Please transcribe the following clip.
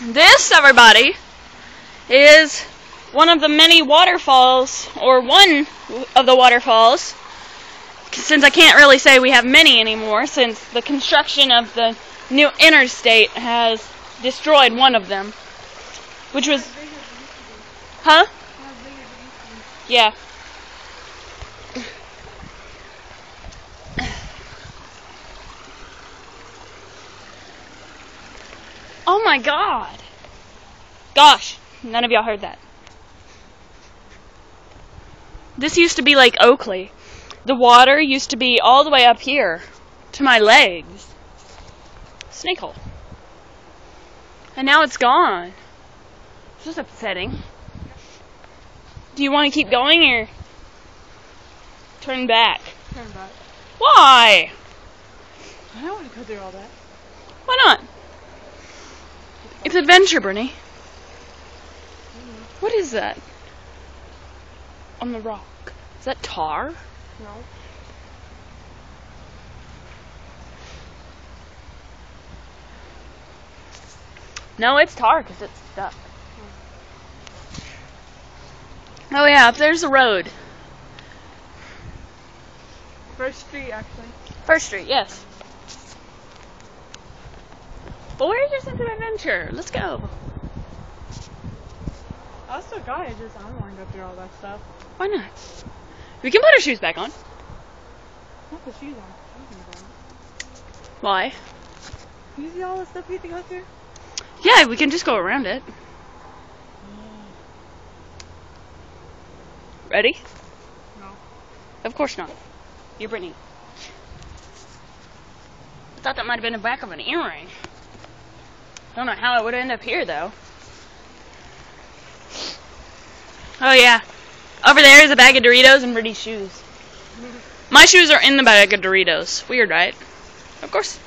This, everybody, is one of the many waterfalls, or one of the waterfalls, since I can't really say we have many anymore, since the construction of the new interstate has destroyed one of them, which was, huh? Yeah. Oh my God. Gosh, none of y'all heard that. This used to be like Oakley. The water used to be all the way up here to my legs. Snake hole. And now it's gone. This is upsetting. Do you want to keep going or turn back? Turn back. Why? I don't want to go through all that. Why not? It's adventure, Brittany. What is that? On the rock. Is that tar? No. No, it's tar because it's stuck. Oh yeah, up there's the road. First street, actually. First Street, yes. But where's your sense of adventure? Let's go. I still got it, just I don't want to go through all that stuff. Why not? We can put our shoes back on. Not the shoes on. Why? You see all the stuff you have to go through? Yeah, we can just go around it. Ready? No. Of course not. You're Brittany. I thought that might have been the back of an earring. Don't know how it would end up here, though. Oh, yeah. Over there is a bag of Doritos and Brittany's shoes. My shoes are in the bag of Doritos. Weird, right? Of course.